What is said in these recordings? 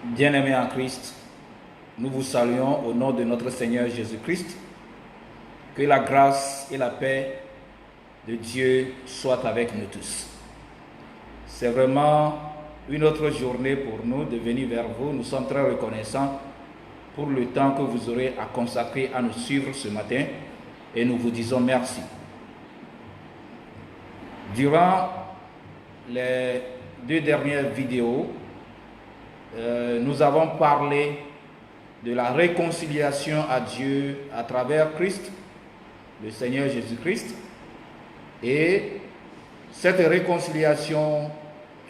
Bien-aimés en Christ, nous vous saluons au nom de notre Seigneur Jésus-Christ. Que la grâce et la paix de Dieu soient avec nous tous. C'est vraiment une autre journée pour nous de venir vers vous. Nous sommes très reconnaissants pour le temps que vous aurez à consacrer à nous suivre ce matin et nous vous disons merci. Durant les 2 dernières vidéos, nous avons parlé de la réconciliation à Dieu à travers Christ, le Seigneur Jésus-Christ, et cette réconciliation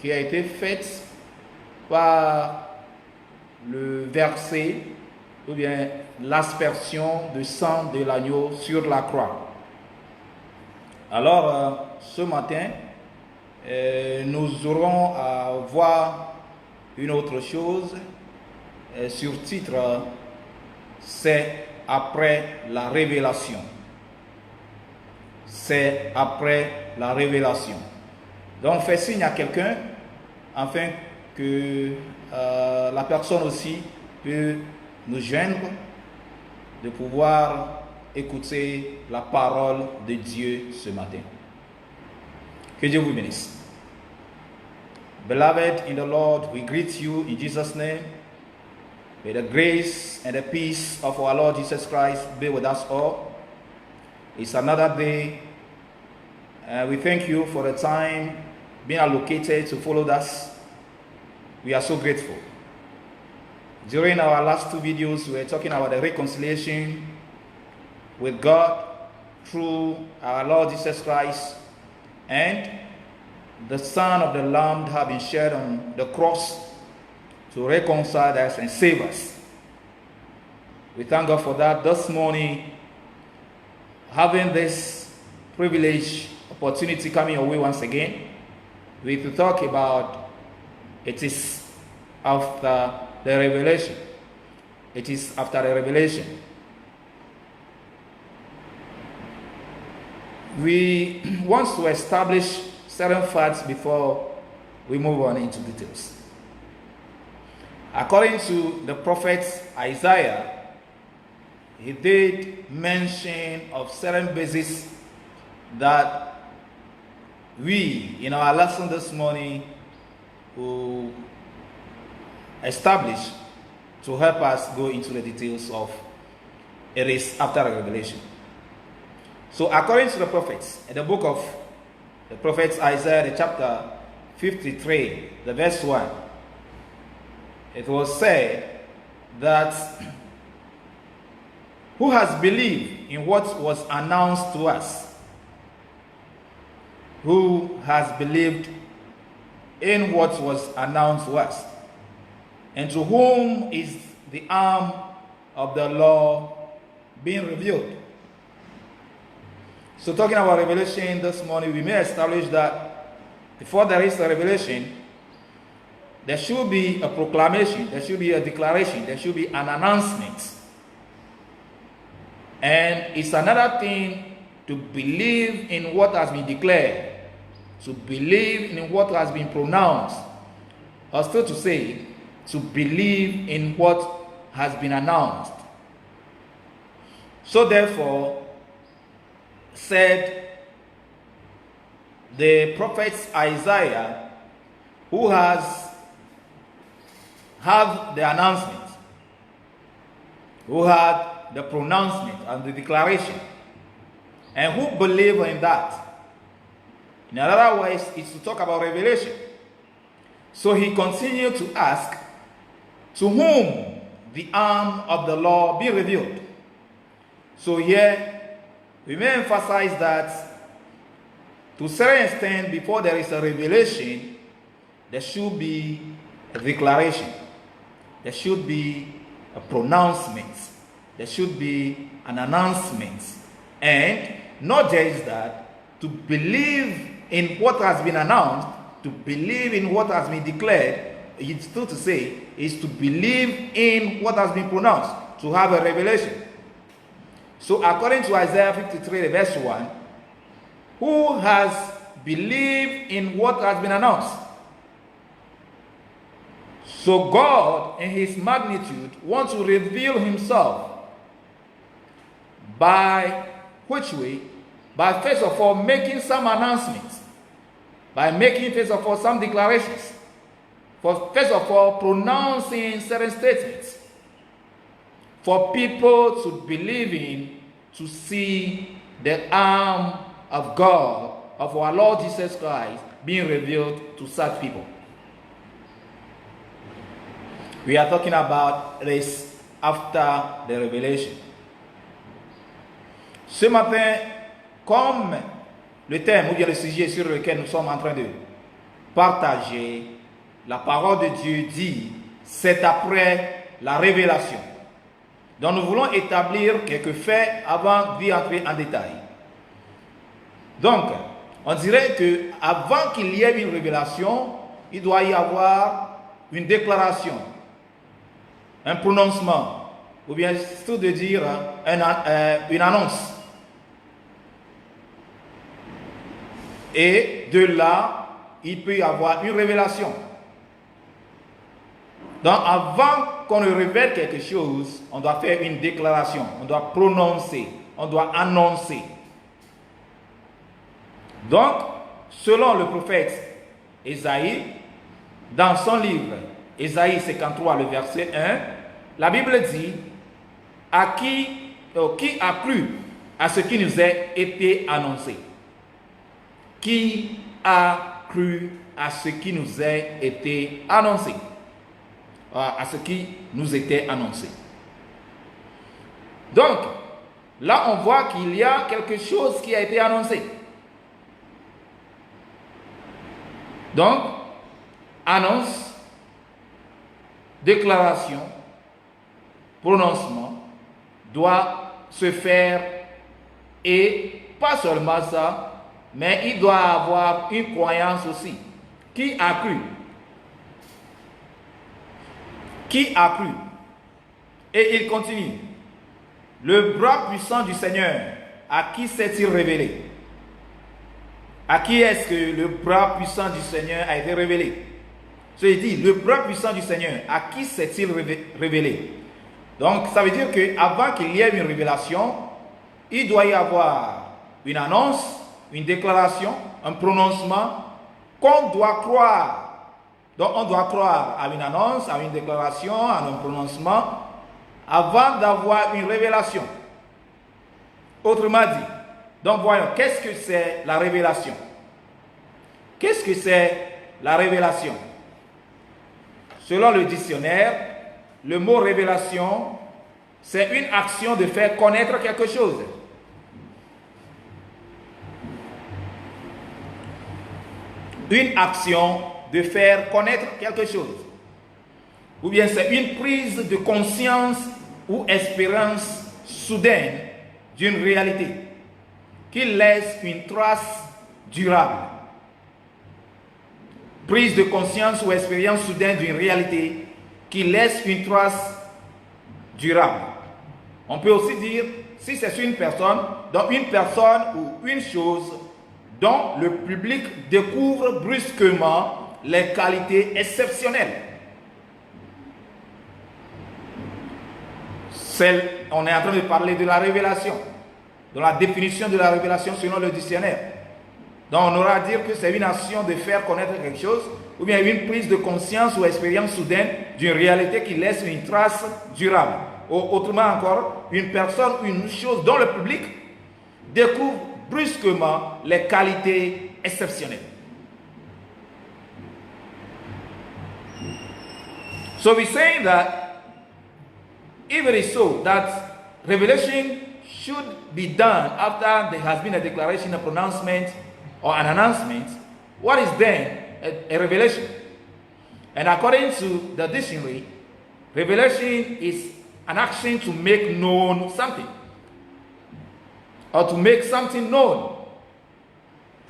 qui a été faite par le verset ou bien l'aspersion de sang de l'agneau sur la croix. Alors, ce matin, nous aurons à voir une autre chose sur titre c'est après la révélation. C'est après la révélation. Donc fais signe à quelqu'un afin que la personne aussi peut nous joindre, de pouvoir écouter la parole de Dieu ce matin. Que Dieu vous bénisse. Beloved in the Lord, we greet you in Jesus' name. May the grace and the peace of our Lord Jesus Christ be with us all. It's another day. We thank you for the time being allocated to follow us. We are so grateful. During our last 2 videos, we were talking about the reconciliation with God through our Lord Jesus Christ and the Son of the Lamb have been shed on the cross to reconcile us and save us. We thank God for that. This morning, having this privilege, opportunity coming your way once again, we will talk about it is after the revelation. It is after the revelation. We want to establish certain facts before we move on into details. According to the prophet Isaiah, he did mention of certain bases that we, in our lesson this morning, will establish to help us go into the details of it is after the revelation. So according to the prophets, in the book of the prophet Isaiah, the chapter 53, the verse 1, it was said that who has believed in what was announced to us? Who has believed in what was announced to us? And to whom is the arm of the law being revealed? So talking about revelation this morning, we may establish that before there is a revelation, there should be a proclamation, there should be a declaration, there should be an announcement. And it's another thing to believe in what has been declared, to believe in what has been pronounced, or still to say, to believe in what has been announced. So therefore, said the prophet Isaiah, who has had the announcement, who had the pronouncement and the declaration, and who believe in that. In other words, it's to talk about revelation. So he continued to ask, to whom the arm of the law be revealed? So here, we may emphasize that to a certain extent, before there is a revelation, there should be a declaration. There should be a pronouncement. There should be an announcement. And not just that, to believe in what has been announced, to believe in what has been declared, it's still to say, is to believe in what has been pronounced, to have a revelation. So according to Isaiah 53, verse 1, who has believed in what has been announced? So God, in his magnitude, wants to reveal himself by which way? By first of all making some announcements, by making first of all some declarations, for first of all pronouncing certain statements, for people to believe in, to see the arm of God, of our Lord Jesus Christ, being revealed to such people. We are talking about this after the revelation. Ce matin, comme le thème ou bien le sujet sur lequel nous sommes en train de partager, la parole de Dieu dit, c'est après la révélation. Donc nous voulons établir quelques faits avant d'y entrer en détail. Donc, on dirait que avant qu'il y ait une révélation, il doit y avoir une déclaration, un prononcement, ou bien tout de dire une annonce. Et de là, il peut y avoir une révélation. Donc, avant qu'on ne révèle quelque chose, on doit faire une déclaration, on doit prononcer, on doit annoncer. Donc, selon le prophète Ésaïe, dans son livre, Ésaïe 53, le verset 1, la Bible dit, qui a cru à ce qui nous a été annoncé? Qui a cru à ce qui nous a été annoncé? À ce qui nous était annoncé. Donc, là, on voit qu'il y a quelque chose qui a été annoncé. Donc, annonce, déclaration, prononcement doit se faire, et pas seulement ça, mais il doit avoir une croyance aussi. Qui a cru? Qui a cru? Et il continue. Le bras puissant du Seigneur, à qui s'est-il révélé? À qui est-ce que le bras puissant du Seigneur a été révélé? Il dit, le bras puissant du Seigneur, à qui s'est-il révélé? Donc, ça veut dire qu'avant qu'il y ait une révélation, il doit y avoir une annonce, une déclaration, un prononcement qu'on doit croire. Donc, on doit croire à une annonce, à une déclaration, à un prononcement, avant d'avoir une révélation. Autrement dit, donc voyons, qu'est-ce que c'est la révélation? Qu'est-ce que c'est la révélation? Selon le dictionnaire, le mot révélation, c'est une action de faire connaître quelque chose. Une action de faire connaître quelque chose. Ou bien c'est une prise de conscience ou expérience soudaine d'une réalité qui laisse une trace durable. Prise de conscience ou expérience soudaine d'une réalité qui laisse une trace durable. On peut aussi dire, si c'est une personne, donc une personne ou une chose dont le public découvre brusquement les qualités exceptionnelles. On est en train de parler de la révélation, de la définition de la révélation selon le dictionnaire. Donc on aura à dire que c'est une action de faire connaître quelque chose, ou bien une prise de conscience ou expérience soudaine d'une réalité qui laisse une trace durable. Autrement encore, une personne ou une chose dont le public découvre brusquement les qualités exceptionnelles. So we say that if it is so that revelation should be done after there has been a declaration, a pronouncement, or an announcement, what is then a revelation? And according to the dictionary, revelation is an action to make known something, or to make something known.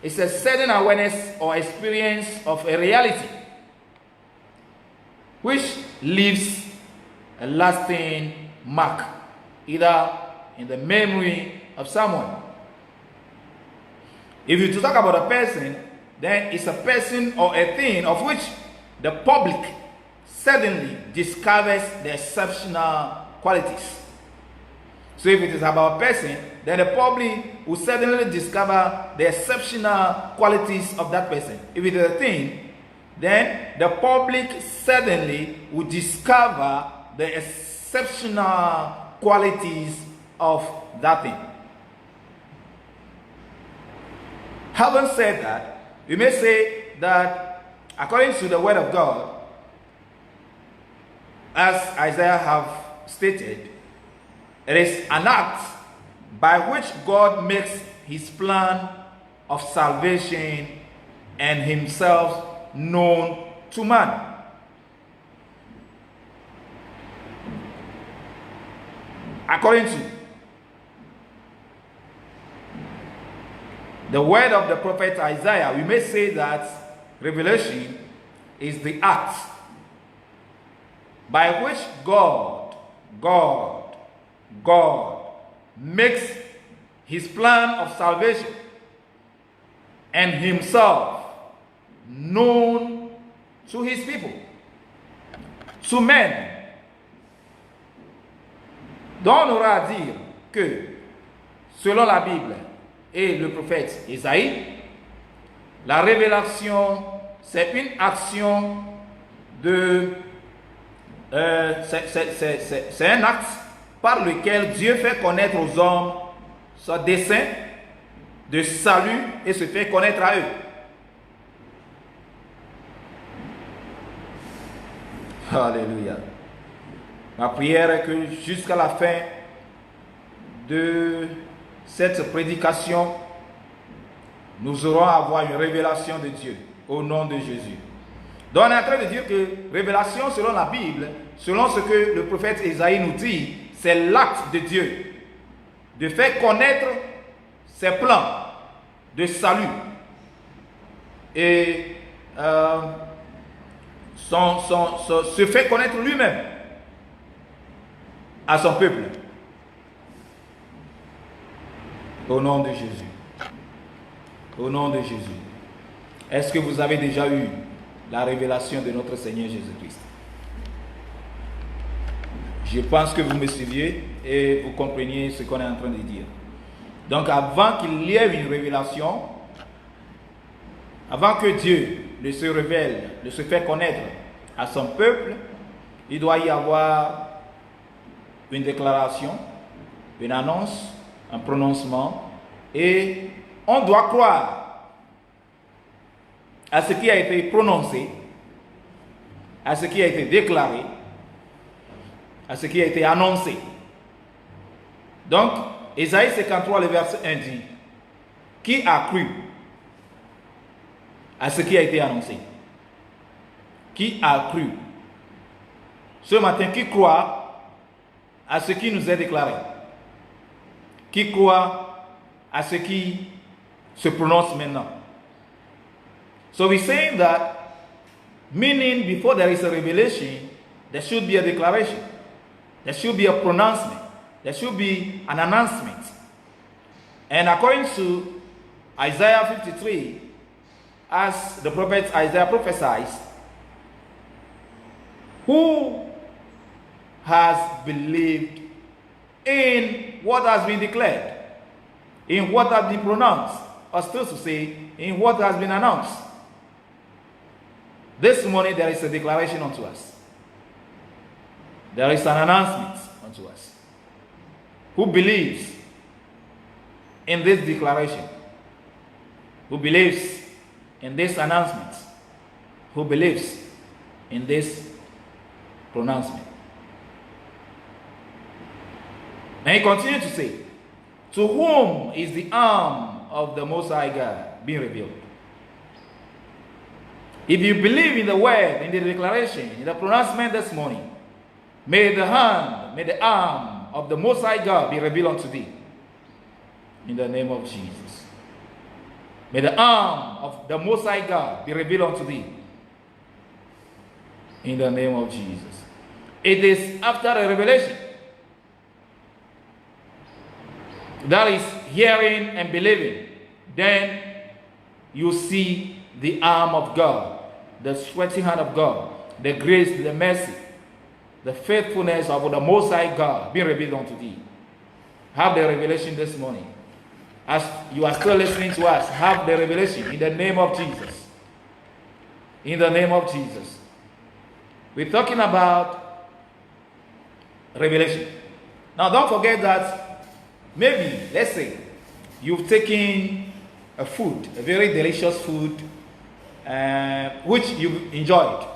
It's a certain awareness or experience of a reality which leaves a lasting mark, either in the memory of someone. If you talk about a person, then it's a person or a thing of which the public suddenly discovers the exceptional qualities. So if it is about a person, then the public will suddenly discover the exceptional qualities of that person. If it is a thing, then the public suddenly will discover the exceptional qualities of that thing. Having said that, we may say that according to the word of God, as Isaiah have stated, it is an act by which God makes his plan of salvation and himself known to man. According to the word of the prophet Isaiah, we may say that revelation is the act by which God makes his plan of salvation and himself known to his people, to men. Donc on aura à dire que, selon la Bible et le prophète Isaïe, la révélation, c'est une action de... c'est un acte par lequel Dieu fait connaître aux hommes son dessein de salut et se fait connaître à eux. Alléluia. Ma prière est que jusqu'à la fin de cette prédication, nous aurons à avoir une révélation de Dieu au nom de Jésus. Donc on est en train de dire que révélation selon la Bible, selon ce que le prophète Isaïe nous dit, c'est l'acte de Dieu de faire connaître ses plans de salut et se fait connaître lui-même à son peuple. Au nom de Jésus. Au nom de Jésus. Est-ce que vous avez déjà eu la révélation de notre Seigneur Jésus-Christ? Je pense que vous me suiviez et vous compreniez ce qu'on est en train de dire. Donc avant qu'il y ait une révélation, avant que Dieu ne se révèle, ne se fait connaître à son peuple, il doit y avoir une déclaration, une annonce, un prononcement, et on doit croire à ce qui a été prononcé, à ce qui a été déclaré, à ce qui a été annoncé. Donc, Ésaïe 53, le verset 1 dit, qui a cru à ce qui a été annoncé? Qui a cru? Ce matin, qui croit à ce qui nous est déclaré? Qui croit à ce qui se prononce maintenant? So we're saying that, meaning before there is a revelation, there should be a declaration. There should be a pronouncement. There should be an announcement. And according to Isaiah 53, as the prophet Isaiah prophesies, who has believed in what has been declared, in what has been pronounced, or still to say, in what has been announced? This morning there is a declaration unto us. There is an announcement unto us. Who believes in this declaration? Who believes in this announcement? Who believes in this pronouncement? And he continued to say, to whom is the arm of the Most High God being revealed? If you believe in the word, in the declaration, in the pronouncement this morning, may the hand, may the arm of the Most High God be revealed unto thee. In the name of Jesus. May the arm of the Most High God be revealed unto thee. In the name of Jesus. It is after a revelation, that is hearing and believing, then you see the arm of God, the stretching hand of God, the grace, the mercy, the faithfulness of the Most High God being revealed unto thee. Have the revelation this morning. As you are still listening to us, have the revelation in the name of Jesus. In the name of Jesus. We're talking about revelation. Now don't forget that maybe, let's say, you've taken a food, a very delicious food, which you enjoyed.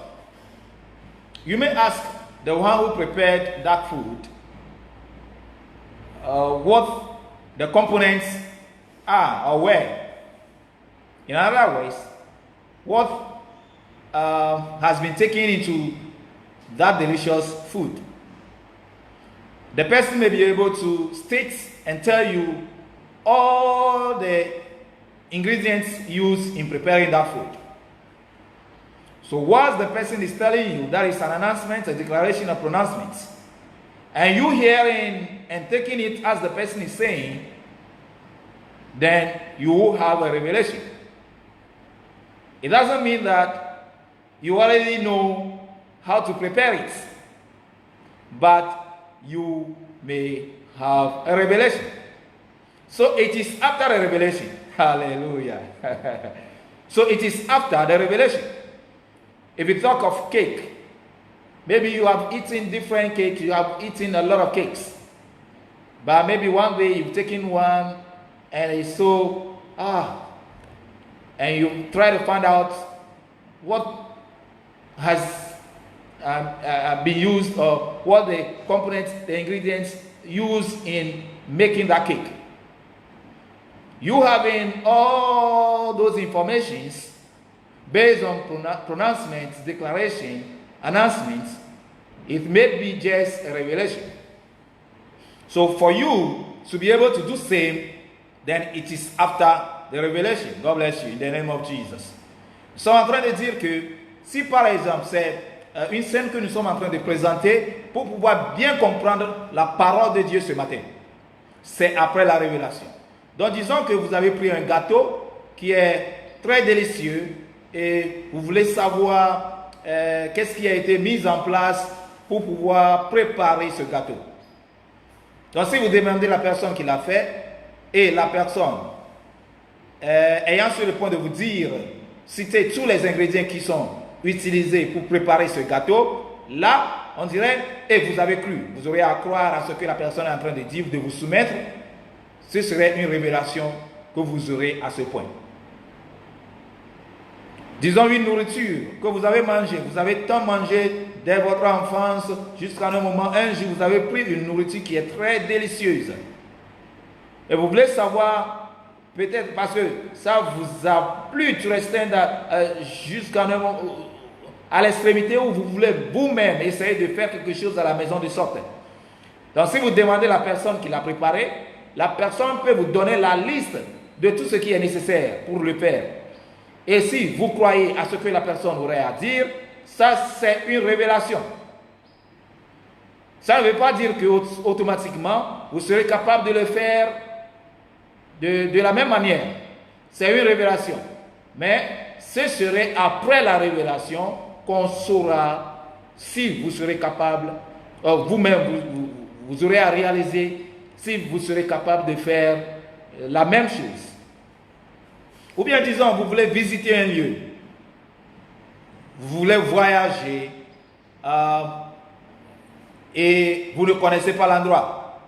You may ask the one who prepared that food what the components are or were. In other words, what has been taken into that delicious food. The person may be able to state and tell you all the ingredients used in preparing that food. So what the person is telling you, that is an announcement, a declaration, a pronouncement. And you hearing and taking it as the person is saying, then you will have a revelation. It doesn't mean that you already know how to prepare it, but you may have a revelation. So it is after a revelation. Hallelujah. So it is after the revelation. If you talk of cake, maybe you have eaten different cakes, you have eaten a lot of cakes. But maybe one day you've taken one and it's so, and you try to find out what has been used or what the components, the ingredients used in making that cake. You having all those informations based on pronouncements, declaration, announcements, it may be just a revelation. So for you to be able to do same, then it is after the revelation. God bless you in the name of Jesus. Nous sommes en train de dire que si par exemple c'est une scène que nous sommes en train de présenter pour pouvoir bien comprendre la parole de Dieu ce matin, c'est après la révélation. Donc disons que vous avez pris un gâteau qui est très délicieux et vous voulez savoir qu'est-ce qui a été mis en place pour pouvoir préparer ce gâteau. Donc si vous demandez la personne qui l'a fait et la personne ayant sur le point de vous dire, citer tous les ingrédients qui sont utilisés pour préparer ce gâteau, là on dirait, et vous avez cru, vous aurez à croire à ce que la personne est en train de dire, de vous soumettre. Ce serait une révélation que vous aurez à ce point. Disons une nourriture que vous avez mangée, vous avez tant mangé dès votre enfance jusqu'à un moment, un jour vous avez pris une nourriture qui est très délicieuse. Et vous voulez savoir, peut-être parce que ça vous a plu de rester jusqu'à un moment, à l'extrémité où vous voulez vous-même essayer de faire quelque chose à la maison de sorte. Donc si vous demandez à la personne qui l'a préparé, la personne peut vous donner la liste de tout ce qui est nécessaire pour le faire. Et si vous croyez à ce que la personne aurait à dire, ça c'est une révélation. Ça ne veut pas dire que automatiquement vous serez capable de le faire de la même manière. C'est une révélation. Mais ce serait après la révélation qu'on saura si vous serez capable, vous-même vous aurez à réaliser si vous serez capable de faire la même chose. Ou bien disons, vous voulez visiter un lieu, vous voulez voyager et vous ne connaissez pas l'endroit.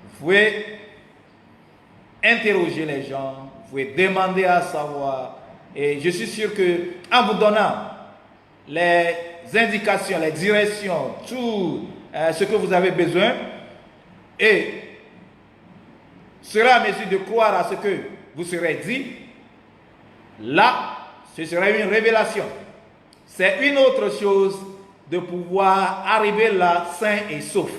Vous pouvez interroger les gens, vous pouvez demander à savoir, et je suis sûr que en vous donnant les indications, les directions, tout ce que vous avez besoin, et serez à mesure de croire à ce que vous serez dit, là, ce serait une révélation. C'est une autre chose de pouvoir arriver là sain et sauf.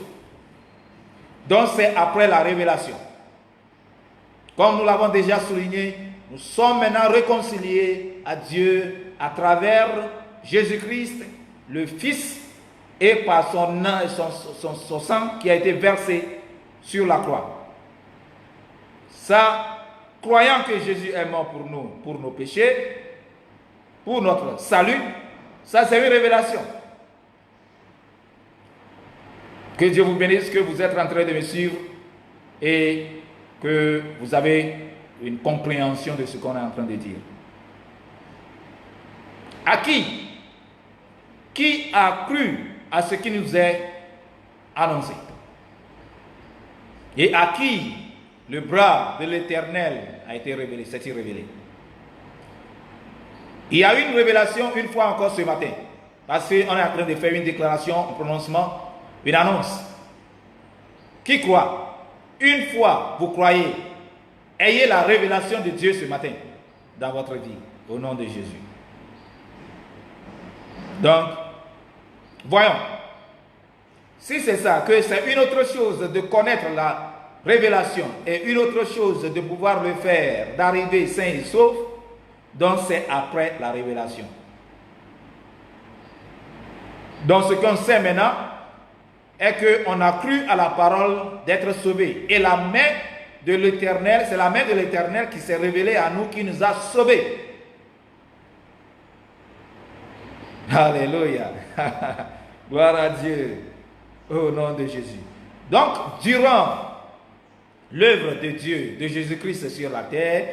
Donc c'est après la révélation. Comme nous l'avons déjà souligné, nous sommes maintenant réconciliés à Dieu à travers Jésus-Christ, le Fils, et par son sang qui a été versé sur la croix. Ça, croyant que Jésus est mort pour nous, pour nos péchés, pour notre salut, Ça, c'est une révélation. Que Dieu vous bénisse, que vous êtes en train de me suivre et que vous avez une compréhension de ce qu'on est en train de dire. À qui? Qui a cru à ce qui nous est annoncé? Et à qui le bras de l'Éternel a été révélé, s'est-il révélé? Il y a eu une révélation une fois encore ce matin, parce qu'on est en train de faire une déclaration, un prononcement, une annonce. Qui croit? Une fois vous croyez, ayez la révélation de Dieu ce matin dans votre vie, au nom de Jésus. Donc, voyons. Si c'est ça, que c'est une autre chose de connaître la révélation et une autre chose de pouvoir le faire, d'arriver sain et sauf, donc c'est après la révélation. Donc ce qu'on sait maintenant est qu'on a cru à la parole d'être sauvé. Et la main de l'Éternel, c'est la main de l'Éternel qui s'est révélée à nous, qui nous a sauvés. Alléluia. Gloire à Dieu. Au nom de Jésus. Donc, durant l'œuvre de Dieu, de Jésus-Christ sur la terre,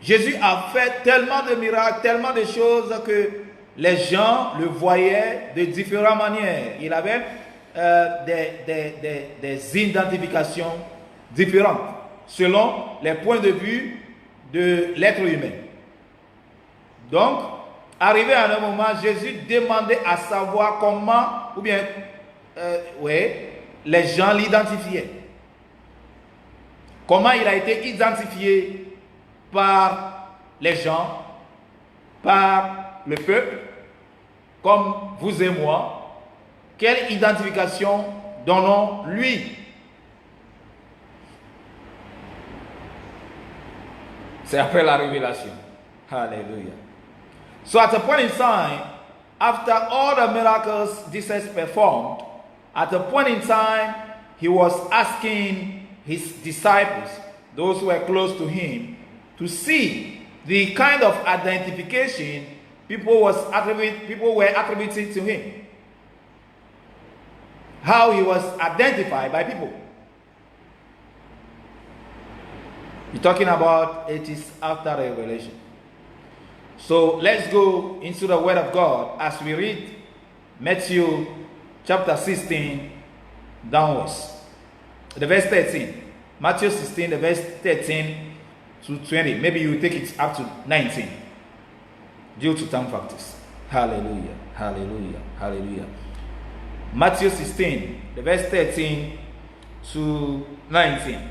Jésus a fait tellement de miracles, tellement de choses que les gens le voyaient de différentes manières. Il avait des identifications différentes selon les points de vue de l'être humain. Donc, arrivé à un moment, Jésus demandait à savoir comment, ou bien, les gens l'identifiaient. Comment il a été identifié par les gens, par le peuple, comme vous et moi. Quelle identification donnons-lui? C'est après la révélation. Hallelujah. So at a point in time, after all the miracles Jesus performed, at a point in time, he was asking his disciples, those who were close to him, to see the kind of identification people were attributing to him. How he was identified by people. You're talking about it is after revelation. So let's go into the Word of God as we read Matthew chapter 16 downwards. The verse 13. Matthew 16, the verse 13 to 20. Maybe you take it up to 19 due to time factors. Hallelujah, hallelujah, hallelujah. Matthew 16, the verse 13 to 19.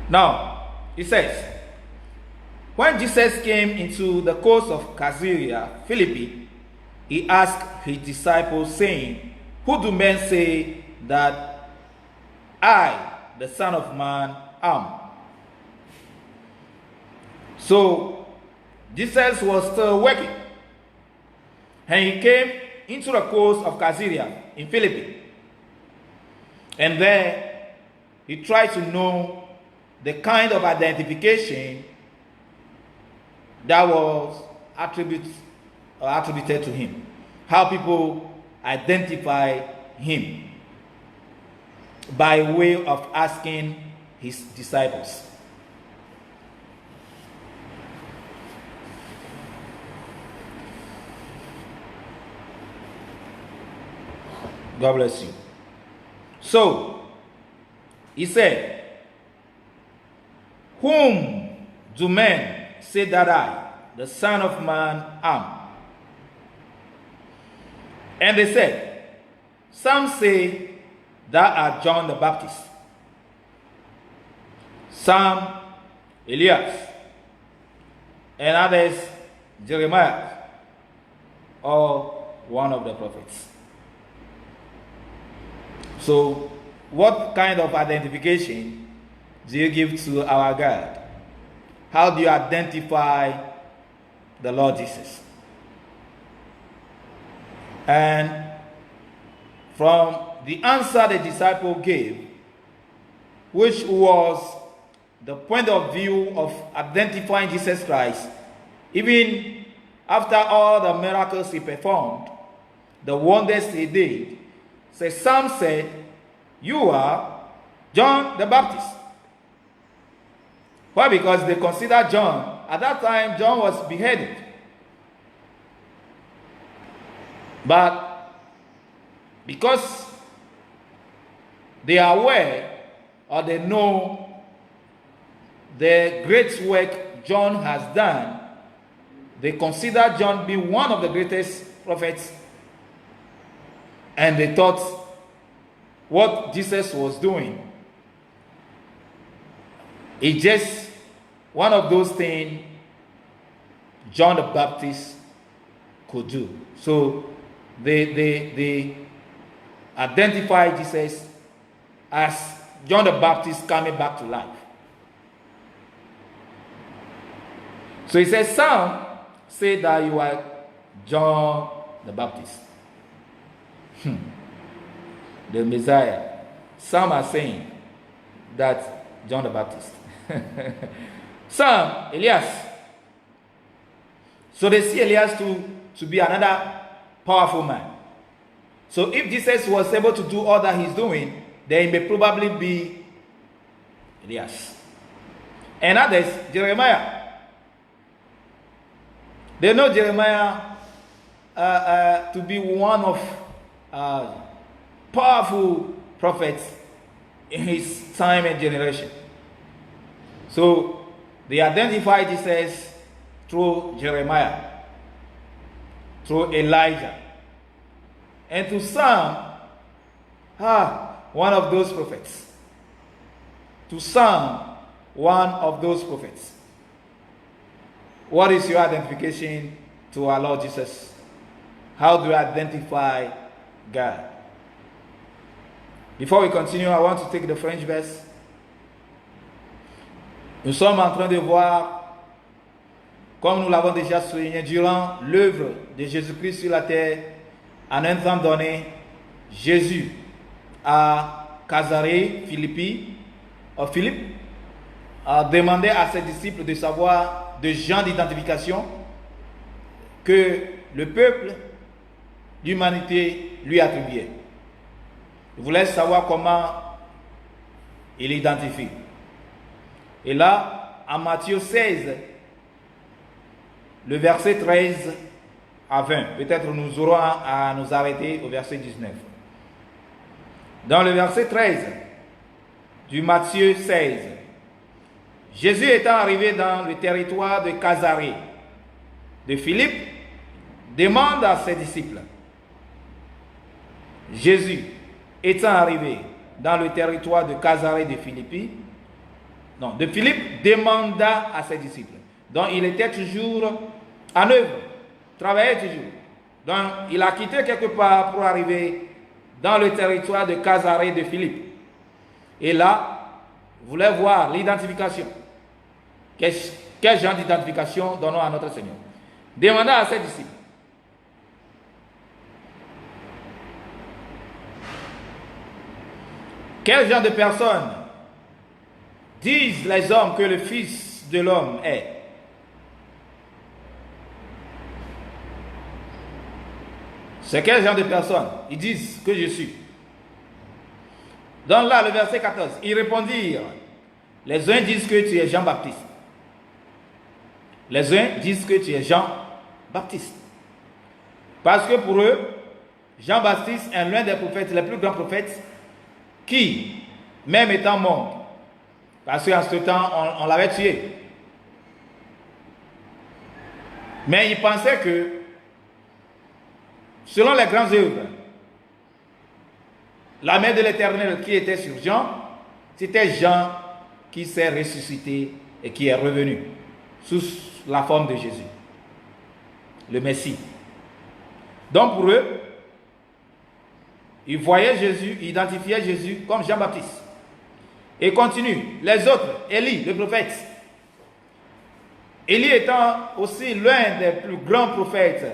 Now, it says, when Jesus came into the coast of Caesarea Philippi, he asked his disciples, saying, who do men say that I, the Son of Man, am? So, Jesus was still working. And he came into the coast of Caesarea in Philippi. And there, he tried to know the kind of identification that was attributed to him. How people identify him by way of asking his disciples. God bless you. So, he said, whom do men say that I, the Son of Man, am? And they said, some say that art John the Baptist, some Elias, and others Jeremiah, or one of the prophets. So, what kind of identification do you give to our God? How do you identify the Lord Jesus? And from the answer the disciple gave, which was the point of view of identifying Jesus Christ, Even after all the miracles he performed, the wonders he did, so some said, "You are John the Baptist." Why? Because they considered John, at that time, John was beheaded. But because they are aware or they know the great work John has done, they consider John be one of the greatest prophets, and they thought what Jesus was doing is just one of those things John the Baptist could do. So they identify Jesus as John the Baptist coming back to life. So he says, some say that you are John the Baptist, the Messiah. Some are saying that John the Baptist. Some, Elias. So they see Elias to be another powerful man. So if Jesus was able to do all that he's doing, then it may probably be Elias. And others, Jeremiah. They know Jeremiah to be one of powerful prophets in his time and generation. So they identify Jesus through Jeremiah, through Elijah, and to some, one of those prophets. To some, one of those prophets. What is your identification to our Lord Jesus? How do you identify God? Before we continue, I want to take the French verse. Nous sommes en train de voir, comme nous l'avons déjà souligné, durant l'œuvre de Jésus-Christ sur la terre, en un temps donné, Jésus à Césarée, Philippe, a demandé à ses disciples de savoir de gens d'identification que le peuple, l'humanité lui attribuait. Il voulait savoir comment il identifie. Et là, en Matthieu 16, le verset 13 à 20, peut-être nous aurons à nous arrêter au verset 19. Dans le verset 13 du Matthieu 16, Jésus étant arrivé dans le territoire de Césarée de Philippe, demande à ses disciples. Jésus étant arrivé dans le territoire de Césarée de Philippe, demanda à ses disciples. Donc il était toujours en œuvre, travaillait toujours. Donc il a quitté quelque part pour arriver dans le territoire de Césarée de Philippe. Et là, vous voulez voir l'identification. Quel genre d'identification donnons à notre Seigneur? Demanda à ses disciples. Quel genre de personnes disent les hommes que le Fils de l'homme est? C'est quel genre de personnes? Ils disent que je suis. Donc là, le verset 14, ils répondirent, les uns disent que tu es Jean-Baptiste. Les uns disent que tu es Jean-Baptiste. Parce que pour eux, Jean-Baptiste est l'un des prophètes, les plus grands prophètes, qui, même étant mort, parce qu'en ce temps, on l'avait tué. Mais ils pensaient que, selon les grandes œuvres, la main de l'Éternel qui était sur Jean, c'était Jean qui s'est ressuscité et qui est revenu sous la forme de Jésus, le Messie. Donc pour eux, ils voyaient Jésus, ils identifiaient Jésus comme Jean-Baptiste. Et continue, les autres, Élie, le prophète. Élie étant aussi l'un des plus grands prophètes.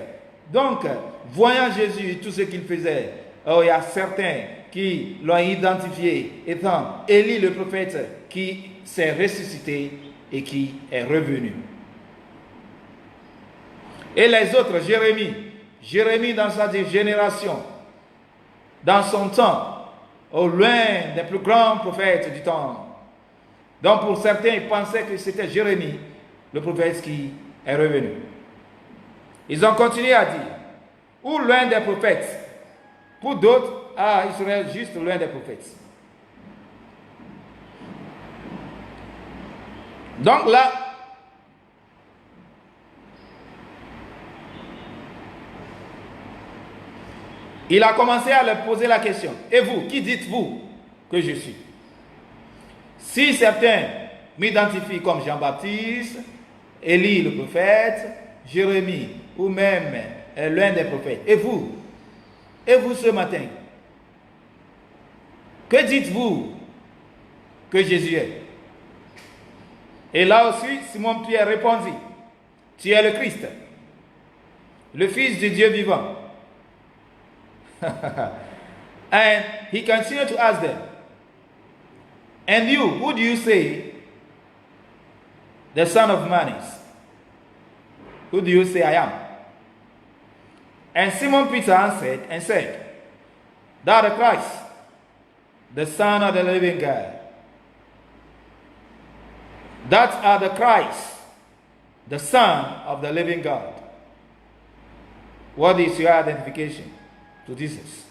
Donc, voyant Jésus et tout ce qu'il faisait, il y a certains qui l'ont identifié étant Élie le prophète qui s'est ressuscité et qui est revenu. Et les autres, Jérémie dans sa génération, dans son temps, au loin des plus grands prophètes du temps. Donc pour certains, ils pensaient que c'était Jérémie, le prophète qui est revenu. Ils ont continué à dire, ou loin des prophètes. Pour d'autres, il serait juste loin des prophètes. Donc là, il a commencé à leur poser la question. Et vous, qui dites-vous que je suis? Si certains m'identifient comme Jean-Baptiste, Élie le prophète, Jérémie, ou même l'un des prophètes. Et vous ce matin, que dites-vous que Jésus est? Et là aussi, Simon-Pierre répondit, tu es le Christ, le Fils du Dieu vivant. And he continued to ask them, and you, who do you say the Son of Man is? Who do you say I am? And Simon Peter answered and said, thou art the Christ, the Son of the living God. That are the Christ, the Son of the living God. What is your identification to Jesus?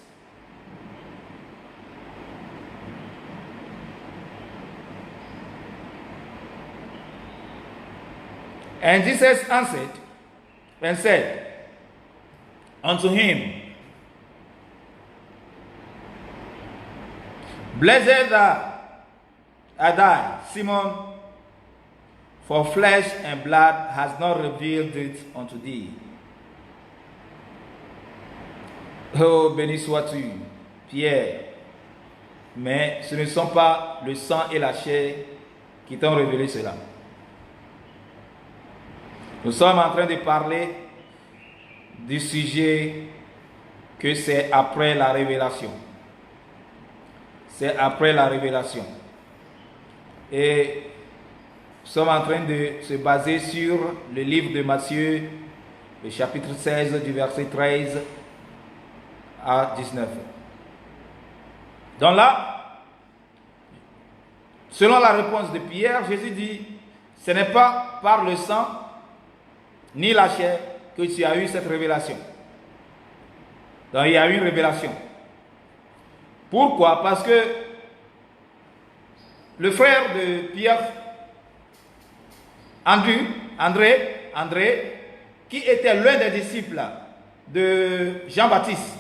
And Jesus answered and said unto him, blessed art thou, Simon, for flesh and blood has not revealed it unto thee. Oh, béni sois-tu, Pierre. Mais ce ne sont pas le sang et la chair qui t'ont révélé cela. Nous sommes en train de parler du sujet que c'est après la révélation. C'est après la révélation. Et nous sommes en train de se baser sur le livre de Matthieu, le chapitre 16, du verset 13 à 19. Donc là, selon la réponse de Pierre, Jésus dit, ce n'est pas par le sang ni la chair que tu as eu cette révélation. Donc il y a eu une révélation. Pourquoi? Parce que le frère de Pierre, André, qui était l'un des disciples de Jean-Baptiste,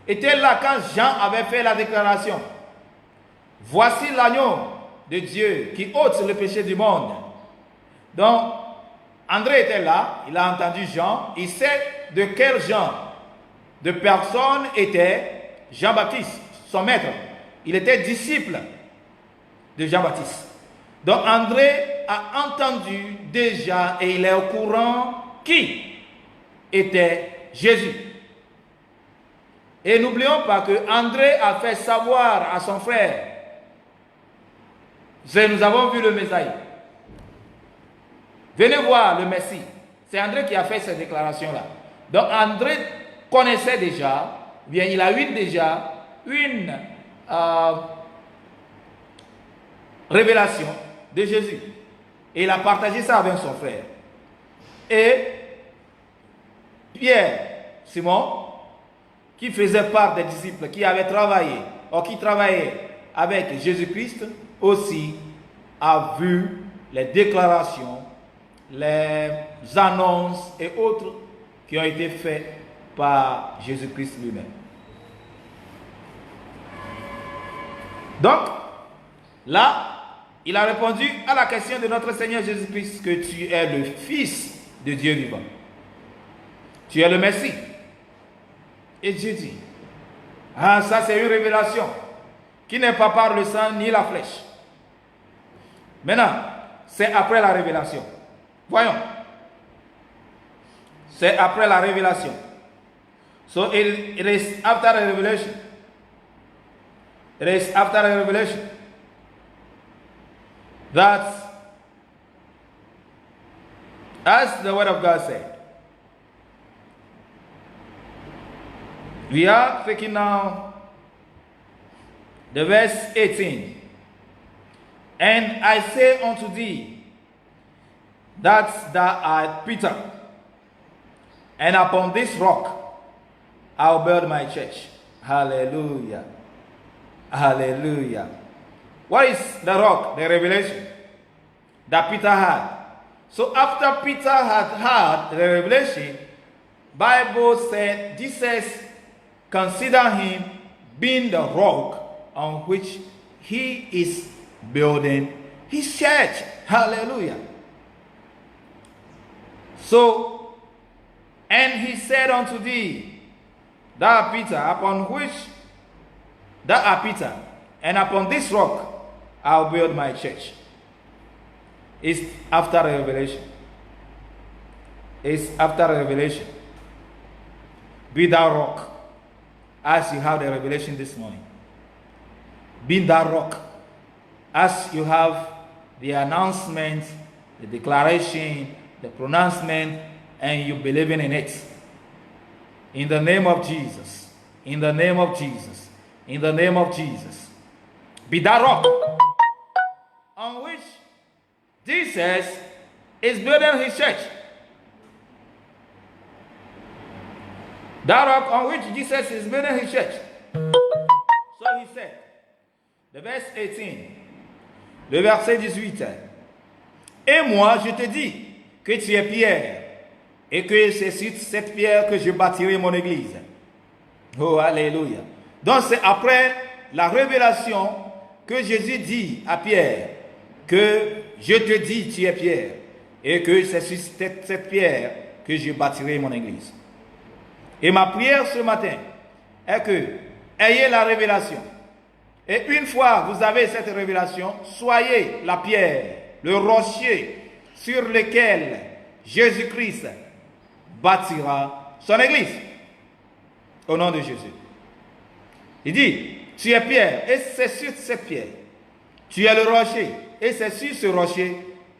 était là quand Jean avait fait la déclaration. Voici l'agneau de Dieu qui ôte le péché du monde. Donc, André était là, il a entendu Jean, il sait de quel genre de personne était Jean-Baptiste, son maître. Il était disciple de Jean-Baptiste. Donc André a entendu déjà et il est au courant qui était Jésus. Et n'oublions pas que André a fait savoir à son frère, nous avons vu le Messie. Venez voir le Messie. C'est André qui a fait cette déclaration-là. Donc André connaissait déjà, bien il a eu déjà une révélation de Jésus. Et il a partagé ça avec son frère. Et Pierre, Simon, qui faisait part des disciples, qui avaient travaillé, ou qui travaillait avec Jésus-Christ, aussi a vu les déclarations, les annonces et autres qui ont été faites par Jésus-Christ lui-même. Donc, là, il a répondu à la question de notre Seigneur Jésus-Christ que tu es le Fils de Dieu vivant. Tu es le Messie. Et Dieu dit, ça c'est une révélation qui n'est pas par le sang ni la flèche. Maintenant, c'est après la révélation. Voyons. C'est après la révélation. So it is after the revelation. It is after the revelation that, as the word of God said, We are taking now the verse 18. And I say unto thee, that thou art Peter, and upon this rock I'll build my church. Hallelujah. Hallelujah. What is the rock? The revelation that Peter had. So after Peter had the revelation, Bible said Jesus consider him being the rock on which he is building his church. Hallelujah. So, and he said unto thee, thou art Peter, and upon this rock I'll build my church. It's after revelation. It's after revelation. Be thou rock, as you have the revelation this morning. Be thou rock, as you have the announcement, the declaration, the pronouncement, and you believing in it. In the name of Jesus. In the name of Jesus. In the name of Jesus. Be that rock on which Jesus is building his church. That rock on which Jesus is building his church. So he said, the verse 18, le verset 18. Et moi je te dis que tu es Pierre, et que c'est sur cette pierre que je bâtirai mon église. Oh, alléluia. Donc c'est après la révélation que Jésus dit à Pierre, que je te dis tu es Pierre, et que c'est sur cette pierre que je bâtirai mon église. Et ma prière ce matin est que ayez la révélation. Et une fois vous avez cette révélation, soyez la pierre, le rocher sur lequel Jésus-Christ bâtira son église. Au nom de Jésus. Il dit, tu es pierre, et c'est sur cette pierre. Tu es le rocher, et c'est sur ce rocher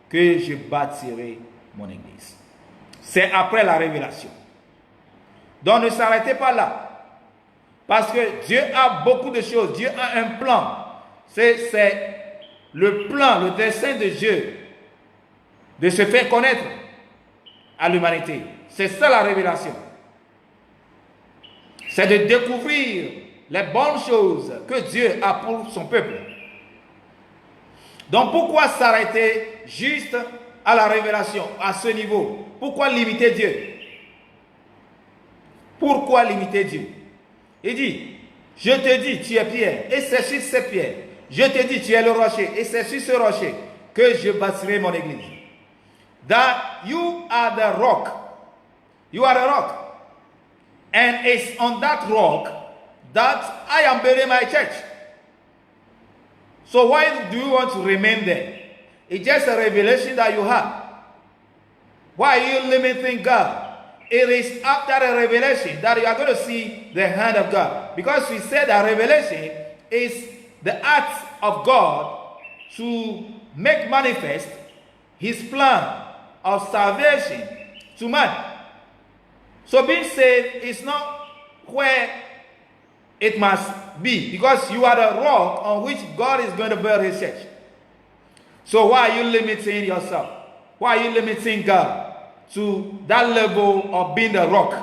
que je bâtirai mon église. C'est après la révélation. Donc ne s'arrêtez pas là. Parce que Dieu a beaucoup de choses. Dieu a un plan. C'est le plan, le dessein de Dieu de se faire connaître à l'humanité. C'est ça la révélation. C'est de découvrir les bonnes choses que Dieu a pour son peuple. Donc pourquoi s'arrêter juste à la révélation, à ce niveau? Pourquoi limiter Dieu? Pourquoi limiter Dieu? Il dit, je te dis, tu es pierre, et c'est sur cette pierre. Je te dis, tu es le rocher, et c'est sur ce rocher que je bâtirai mon église. That you are the rock. You are the rock. And it's on that rock that I am building my church. So why do you want to remain there? It's just a revelation that you have. Why are you limiting God? It is after a revelation that you are going to see the hand of God. Because we said that revelation is the act of God to make manifest his plan of salvation to man. So being saved is not where it must be, because you are the rock on which God is going to build his church. So why are you limiting yourself? Why are you limiting God to that level of being the rock?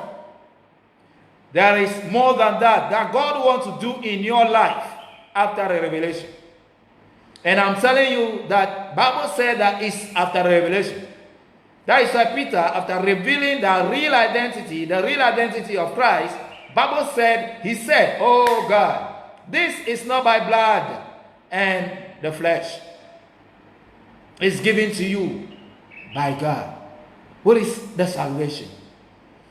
There is more than that God wants to do in your life after a revelation. And I'm telling you that Bible said that it's after a revelation. That is why Peter, after revealing the real identity of Christ, Bible said, he said, oh God, this is not by blood and the flesh. It's given to you by God. What is the salvation?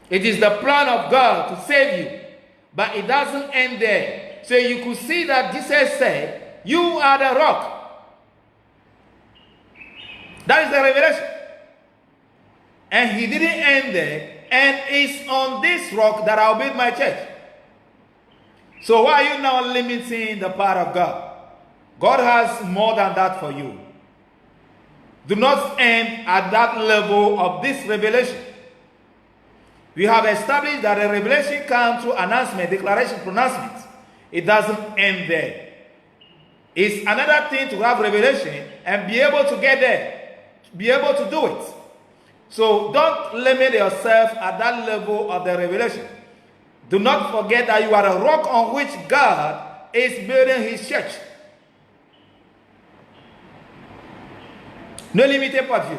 It is the plan of God to save you. But it doesn't end there. So you could see that Jesus said, you are the rock. That is the revelation. And he didn't end there. And it's on this rock that I'll build my church. So why are you now limiting the power of God? God has more than that for you. Do not end at that level of this revelation. We have established that the revelation comes through announcement, declaration, pronouncement. It doesn't end there. It's another thing to have revelation and be able to get there, be able to do it. So don't limit yourself at that level of the revelation. Do not forget that you are a rock on which God is building his church. Ne limitez pas Dieu.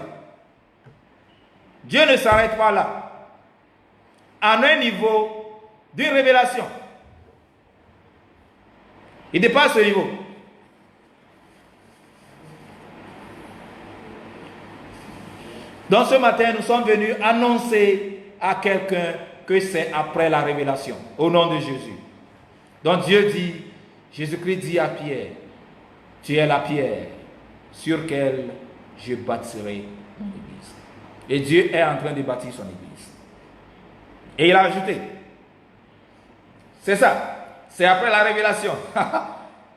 Dieu ne s'arrête pas là. À un niveau d'une révélation. Il dépasse ce niveau. Donc ce matin, nous sommes venus annoncer à quelqu'un que c'est après la révélation, au nom de Jésus. Donc Dieu dit, Jésus-Christ dit à Pierre, tu es la pierre sur laquelle je bâtirai mon église. Et Dieu est en train de bâtir son église. Et il a ajouté, c'est ça, c'est après la révélation.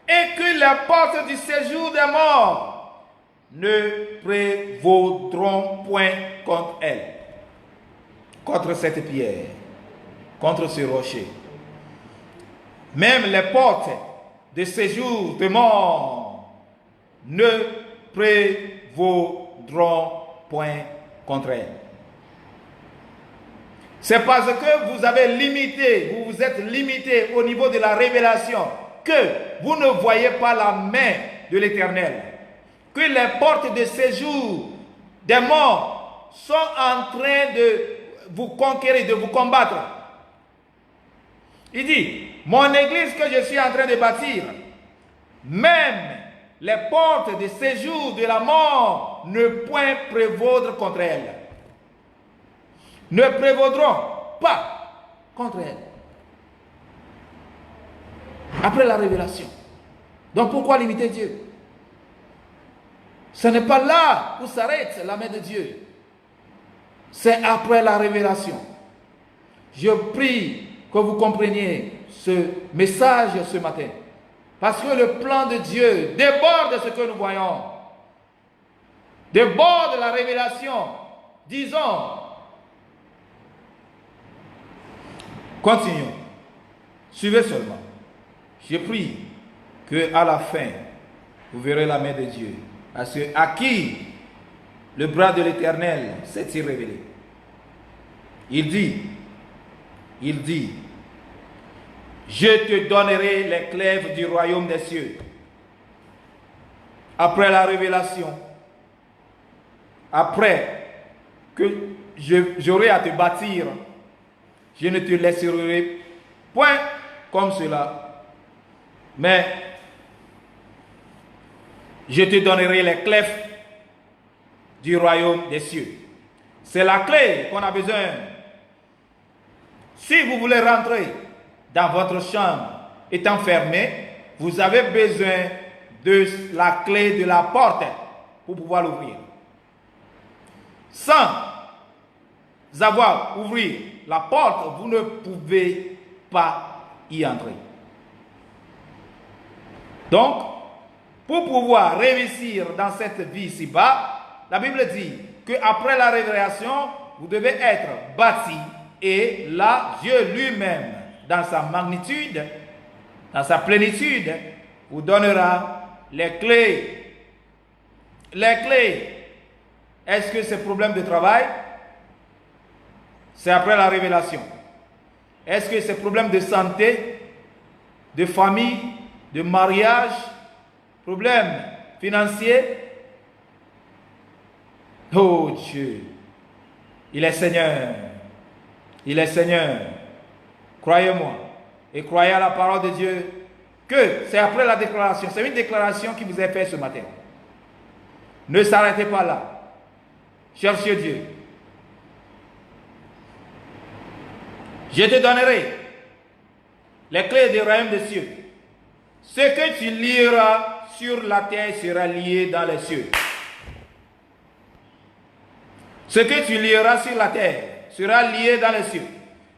Et que les portes du séjour des morts ne prévaudront point contre elle, contre cette pierre, contre ce rocher. Même les portes de séjour des morts ne prévaudront point contre elle. C'est parce que vous avez limité, vous vous êtes limité au niveau de la révélation que vous ne voyez pas la main de l'Éternel. Que les portes de séjour des morts sont en train de vous conquérir, de vous combattre. Il dit, mon église que je suis en train de bâtir, même les portes de séjour de la mort ne point prévaudre contre elle. Ne prévaudront pas contre elle. Après la révélation. Donc pourquoi limiter Dieu? Ce n'est pas là où s'arrête la main de Dieu. C'est après la révélation. Je prie que vous compreniez ce message ce matin. Parce que le plan de Dieu déborde ce que nous voyons. Déborde la révélation. Disons. Continuons. Suivez seulement. Je prie qu'à la fin, vous verrez la main de Dieu. À qui le bras de l'Éternel s'est-il révélé? Il dit, je te donnerai les clefs du royaume des cieux. Après la révélation, après que j'aurai à te bâtir, je ne te laisserai point comme cela, mais je te donnerai les clefs du royaume des cieux. C'est la clé qu'on a besoin. Si vous voulez rentrer dans votre chambre étant fermée, vous avez besoin de la clé de la porte pour pouvoir l'ouvrir. Sans avoir ouvert la porte, vous ne pouvez pas y entrer. Donc, pour pouvoir réussir dans cette vie ici-bas, la Bible dit qu'après la révélation, vous devez être bâti et là, Dieu lui-même, dans sa magnitude, dans sa plénitude, vous donnera les clés. Les clés. Est-ce que c'est problème de travail? C'est après la révélation. Est-ce que c'est problème de santé, de famille, de mariage, problème financier? Oh Dieu, il est Seigneur. Il est Seigneur. Croyez-moi et croyez à la parole de Dieu que c'est après la déclaration. C'est une déclaration qui vous est faite ce matin. Ne s'arrêtez pas là. Cherchez Dieu. Je te donnerai les clés du royaume des cieux. Ce que tu lieras sur la terre sera lié dans les cieux. Ce que tu lieras sur la terre sera lié dans les cieux.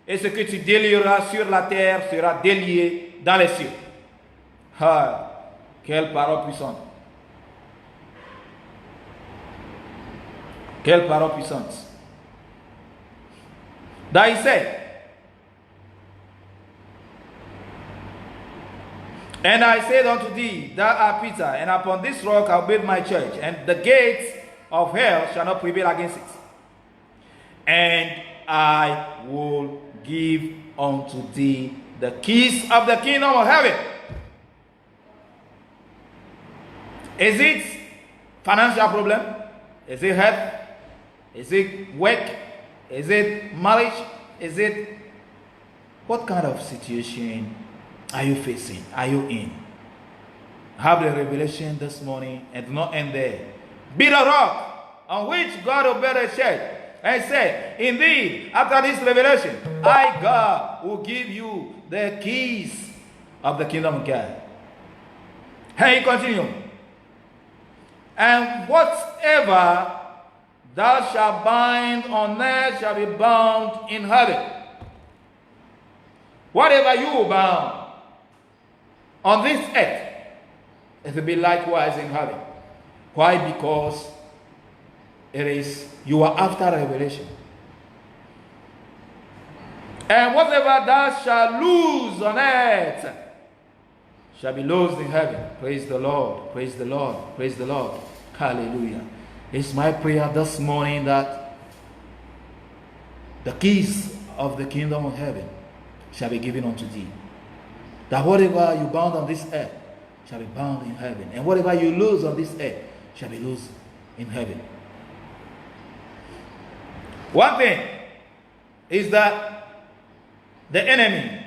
Et ce que tu délieras sur la terre sera délié dans les cieux. Ah, quelle parole puissante. Quelle parole puissante. that he said, "And I said unto thee, thou art Peter, and upon this rock I'll build my church, and the gates of hell shall not prevail against it. And I will give unto thee the keys of the kingdom of heaven." Is it financial problem? Is it health? Is it work? Is it marriage? Is it what kind of situation are you facing? Are you in? Have the revelation this morning and do not end there. Be the rock on which God will build a church. And said, "Indeed, after this revelation, I, God, will give you the keys of the kingdom of God." And he continued, "And whatever thou shalt bind on earth shall be bound in heaven. Whatever you will bound on this earth, it will be likewise in heaven." Why? Because you are after revelation. "And whatever thou shalt loose on earth shall be loosed in heaven." Praise the Lord, praise the Lord, praise the Lord. Hallelujah. It's my prayer this morning that the keys of the kingdom of heaven shall be given unto thee. That whatever you bound on this earth shall be bound in heaven, and whatever you loose on this earth shall be loosed in heaven. One thing is that the enemy,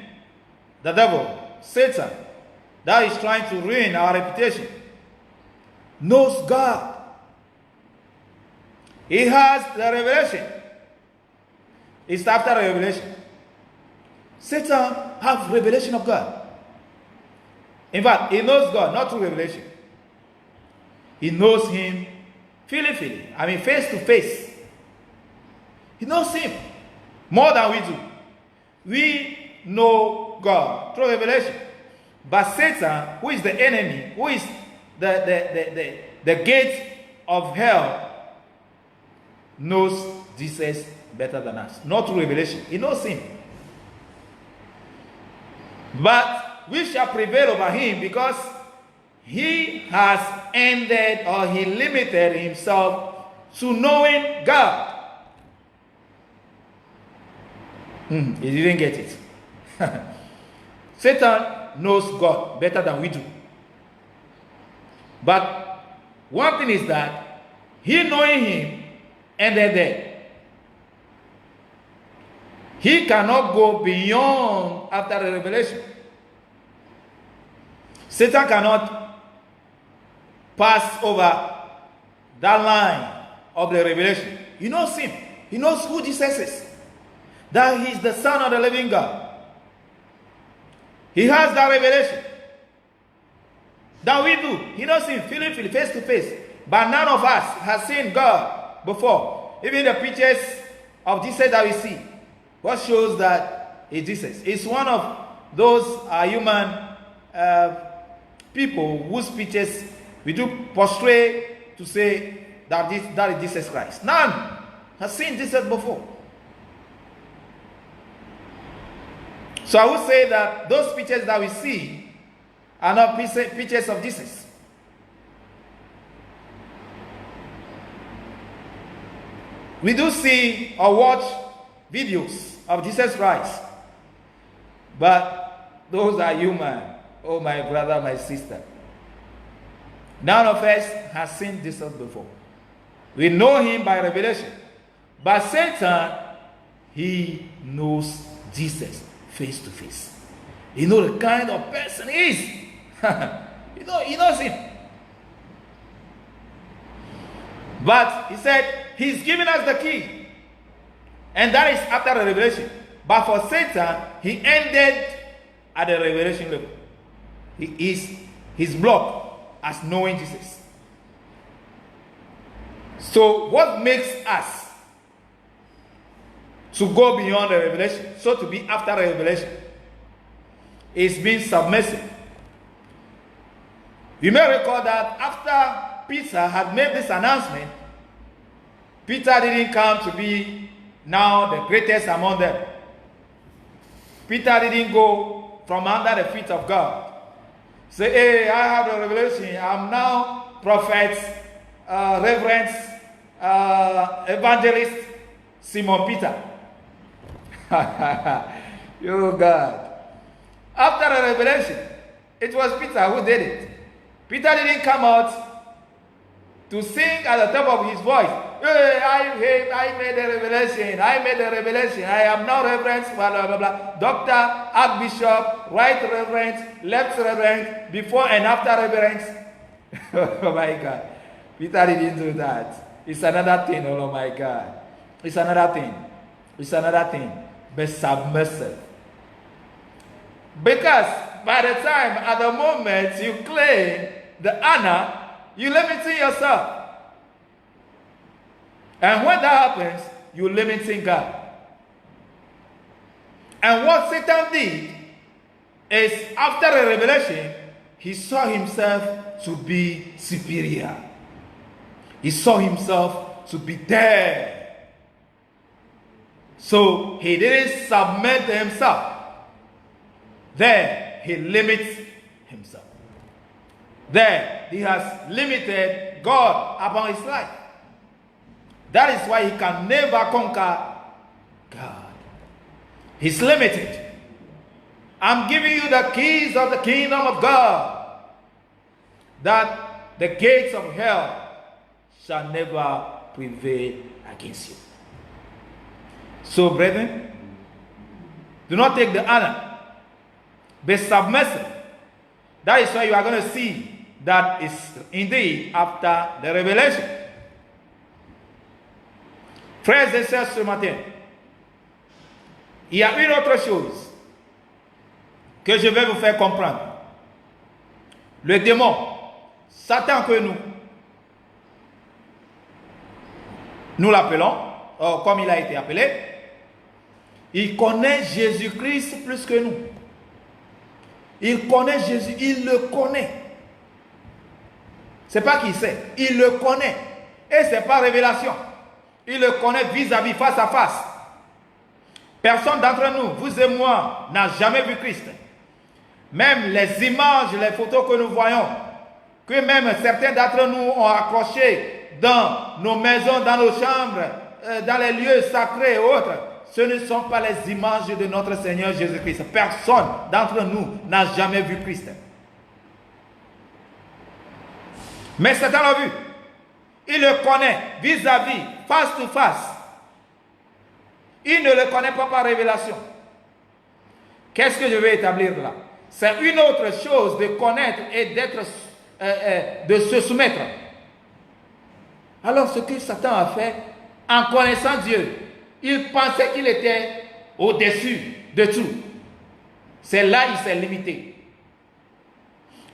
the devil, Satan, that is trying to ruin our reputation, knows God. He has the revelation. It's after revelation. Satan has revelation of God. In fact, he knows God, not through revelation. He knows him physically, face to face. He knows him more than we do. We know God through revelation. But Satan, who is the enemy, who is the gate of hell, knows Jesus better than us. Not through revelation. He knows him. But we shall prevail over him because he has ended, or he limited himself to knowing God. He didn't get it. Satan knows God better than we do. But one thing is that he knowing him ended there. He cannot go beyond after the revelation. Satan cannot pass over that line of the revelation. He knows him. He knows who Jesus is. That he is the Son of the living God. He has that revelation. That we do. He knows him physically, face to face. But none of us has seen God before. Even the pictures of Jesus that we see, what shows that it's Jesus? It's one of those human people whose pictures we do portray to say that that is Jesus Christ. None has seen Jesus before. So I would say that those pictures that we see are not pictures of Jesus. We do see or watch videos of Jesus Christ, but those are human. Oh, my brother, my sister. None of us has seen Jesus before. We know him by revelation. But Satan, he knows Jesus face to face. He knows the kind of person he is. He knows him. But he said, he's given us the key. And that is after the revelation. But for Satan, he ended at the revelation level. His block as knowing Jesus. So what makes us to go beyond the revelation, so to be after the revelation, is being submissive. You may recall that after Peter had made this announcement, Peter didn't come to be now the greatest among them. Peter didn't go from under the feet of God. Say, hey, I have a revelation. I'm now prophet, reverend, evangelist, Simon Peter. You God. After the revelation, it was Peter who did it. Peter didn't come out to sing at the top of his voice. Hey, I made a revelation. I made a revelation. I am now reverend, blah, blah, blah, blah. Doctor, archbishop, right reverend, left reverend, before and after reverend. Oh my God. Peter didn't do that. It's another thing, oh my God. It's another thing. It's another thing. Be submissive. Because by the time, at the moment you claim the honor, you're limiting yourself. And when that happens, you're limiting God. And what Satan did is, after a revelation, he saw himself to be superior. He saw himself to be there. So he didn't submit himself. Then he limits himself. Then he has limited God upon his life. That is why he can never conquer God. He's limited. I'm giving you the keys of the kingdom of God, that the gates of hell shall never prevail against you. So, brethren, do not take the honor. Be submissive. That is why you are going to see that is indeed after the révélation. Frères et sœurs, ce matin, il y a une autre chose que je vais vous faire comprendre. Le démon, Satan que nous l'appelons, comme il a été appelé, il connaît Jésus-Christ plus que nous. Il connaît Jésus, il le connaît. C'est pas qu'il sait, il le connaît. Et c'est pas révélation. Il le connaît vis-à-vis, face à face. Personne d'entre nous, vous et moi, n'a jamais vu Christ. Même les images, les photos que nous voyons, que même certains d'entre nous ont accrochées dans nos maisons, dans nos chambres, dans les lieux sacrés et autres, ce ne sont pas les images de notre Seigneur Jésus-Christ. Personne d'entre nous n'a jamais vu Christ. Mais Satan l'a vu. Il le connaît vis-à-vis, face to face. Il ne le connaît pas par révélation. Qu'est-ce que je vais établir là? C'est une autre chose de connaître et d'être, de se soumettre. Alors ce que Satan a fait, en connaissant Dieu, il pensait qu'il était au-dessus de tout. C'est là qu'il s'est limité.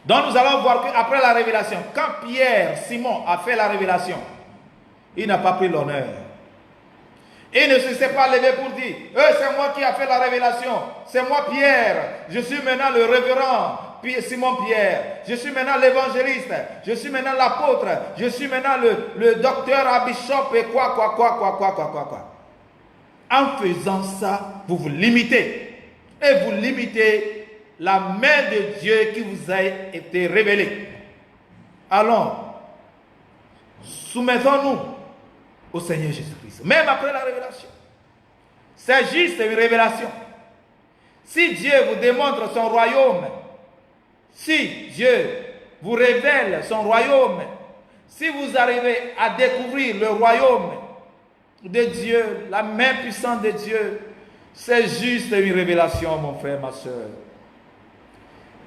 Donc nous allons voir qu'après la révélation, quand Pierre, Simon a fait la révélation, il n'a pas pris l'honneur. Il ne se s'est pas levé pour dire, c'est moi qui ai fait la révélation, c'est moi Pierre, je suis maintenant le révérend Simon Pierre, je suis maintenant l'évangéliste, je suis maintenant l'apôtre, je suis maintenant le docteur à bishop et quoi. En faisant ça, vous vous limitez. Et vous limitez la main de Dieu qui vous a été révélée. Allons, soumettons-nous au Seigneur Jésus-Christ, même après la révélation. C'est juste une révélation. Si Dieu vous démontre son royaume, si Dieu vous révèle son royaume, si vous arrivez à découvrir le royaume de Dieu, la main puissante de Dieu, c'est juste une révélation, mon frère, ma soeur.